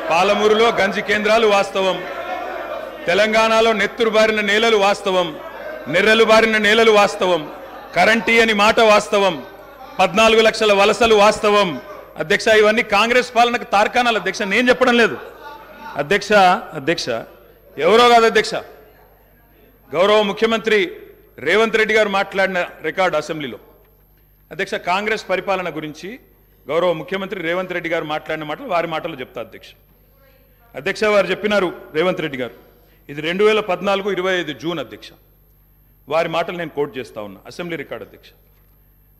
పాలమూరులో గంజి కేంద్రాలు వాస్తవం, తెలంగాణలో నెత్తురు బారిన నేలలు వాస్తవం, నెర్రలు బారిన నేలలు వాస్తవం, కరెంటీ అని మాట వాస్తవం, 14 లక్షల వలసలు వాస్తవం. అధ్యక్ష, ఇవన్నీ కాంగ్రెస్ పాలనకు తార్కాణాలు అధ్యక్ష, నేను చెప్పడం లేదు అధ్యక్ష. ఎవరో కాదు అధ్యక్ష, గౌరవ ముఖ్యమంత్రి రేవంత్ రెడ్డి గారు మాట్లాడిన రికార్డు అసెంబ్లీలో. అధ్యక్ష, కాంగ్రెస్ పరిపాలన గురించి గౌరవ ముఖ్యమంత్రి రేవంత్ రెడ్డి గారు మాట్లాడిన మాటలు వారి మాటలు చెప్తా అధ్యక్ష. వారు చెప్పినారు రేవంత్ రెడ్డి గారు, ఇది 2014 25 జూన్ అధ్యక్ష. వారి మాటలు నేను కోట్ చేస్తా ఉన్నా, అసెంబ్లీ రికార్డు అధ్యక్ష.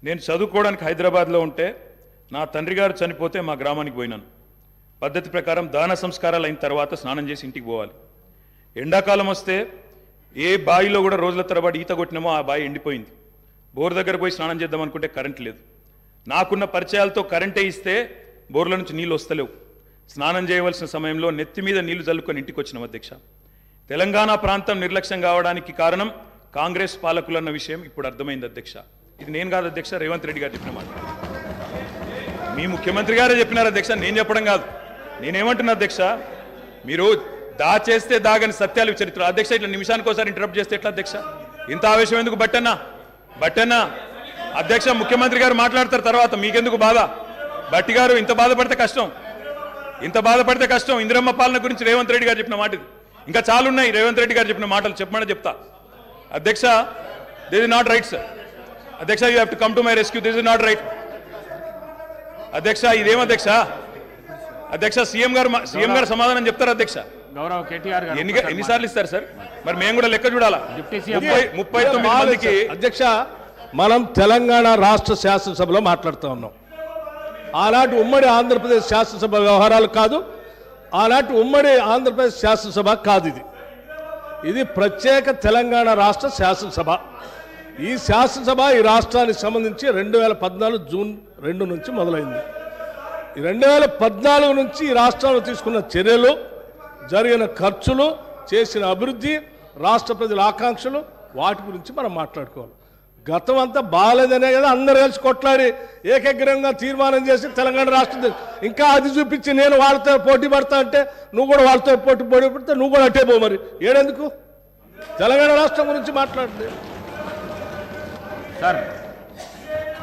నేను చదువుకోవడానికి హైదరాబాద్లో ఉంటే నా తండ్రి గారు చనిపోతే మా గ్రామానికి పోయినాను. పద్ధతి ప్రకారం దాన సంస్కారాలు అయిన తర్వాత స్నానం చేసి ఇంటికి పోవాలి. ఎండాకాలం వస్తే ఏ బావిలో కూడా రోజుల తరబడి ఈత కొట్టినామో ఆ బావి ఎండిపోయింది. బోర్ దగ్గర పోయి స్నానం చేద్దాం అనుకుంటే కరెంట్ లేదు. నాకున్న పరిచయాలతో కరెంటే ఇస్తే బోర్ల నుంచి నీళ్ళు వస్తలేవు. స్నానం చేయవలసిన సమయంలో నెత్తి మీద నీళ్లు చల్లుకొని ఇంటికి వచ్చినాం అధ్యక్ష. తెలంగాణ ప్రాంతం నిర్లక్ష్యం కావడానికి కారణం కాంగ్రెస్ పాలకులన్న విషయం ఇప్పుడు అర్థమైంది అధ్యక్ష. ఇది నేను కాదు అధ్యక్ష, రేవంత్ రెడ్డి గారు చెప్పిన మాట. మీ ముఖ్యమంత్రి గారే చెప్పినారు అధ్యక్ష, నేను చెప్పడం కాదు. నేనేమంటున్నా అధ్యక్ష, మీరు దాచేస్తే దాగని సత్యాలు చరిత్ర అధ్యక్ష. ఇట్లా నిమిషానికి ఒకసారి ఇంటరప్ట్ చేస్తే ఎట్లా అధ్యక్ష? ఇంత ఆవేశం ఎందుకు? బట్టన్నా అధ్యక్ష, ముఖ్యమంత్రి గారు మాట్లాడతారు తర్వాత, మీకెందుకు బాధ? బట్టి గారు ఇంత బాధపడితే కష్టం. ఇందిరమ్మ పాలన గురించి రేవంత్ రెడ్డి గారు చెప్పిన మాట ఇది. ఇంకా చాలున్నాయి రేవంత్ రెడ్డి గారు చెప్పిన మాటలు, చెప్పమని చెప్తా అధ్యక్ష. This is not right sir. అధ్యక్ష, you have to come to my rescue. This is not right అధ్యక్ష. ఇదేం అధ్యక్ష? అధ్యక్ష, సీఎం గారు సమాధానం చెప్తారు అధ్యక్ష. గౌరవ కేటీఆర్ గారు ఎన్నిసార్లు ఇస్తారు సార్? మరి మేము కూడా లెక్క చూడాలా? 39 మందికి అధ్యక్ష, మనం తెలంగాణ రాష్ట్ర శాసనసభలో మాట్లాడుతూ ఉన్నాం. ఆనాటి ఉమ్మడి ఆంధ్రప్రదేశ్ శాసనసభ వ్యవహారాలు కాదు, ఆనాటి ఉమ్మడి ఆంధ్రప్రదేశ్ శాసనసభ కాదు. ఇది ప్రత్యేక తెలంగాణ రాష్ట్ర శాసనసభ. ఈ శాసనసభ ఈ రాష్ట్రానికి సంబంధించి 2014 జూన్ 2 నుంచి మొదలైంది. ఈ 2014 నుంచి ఈ రాష్ట్రంలో తీసుకున్న చర్యలు, జరిగిన ఖర్చులు, చేసిన అభివృద్ధి, రాష్ట్ర ప్రజల ఆకాంక్షలు, వాటి గురించి మనం మాట్లాడుకోవాలి. గతం అంతా బాగాలేదనే కదా అందరు కలిసి కొట్లాడి ఏకగ్రంగా తీర్మానం చేసి తెలంగాణ రాష్ట్రం ఇంకా అది చూపించి నేను వాళ్ళతో పోటీ పడతా అంటే నువ్వు కూడా వాళ్ళతో పోటీ పడితే నువ్వు కూడా అట్టే పో. మరి ఏడెందుకు తెలంగాణ రాష్ట్రం గురించి మాట్లాడితే సార్?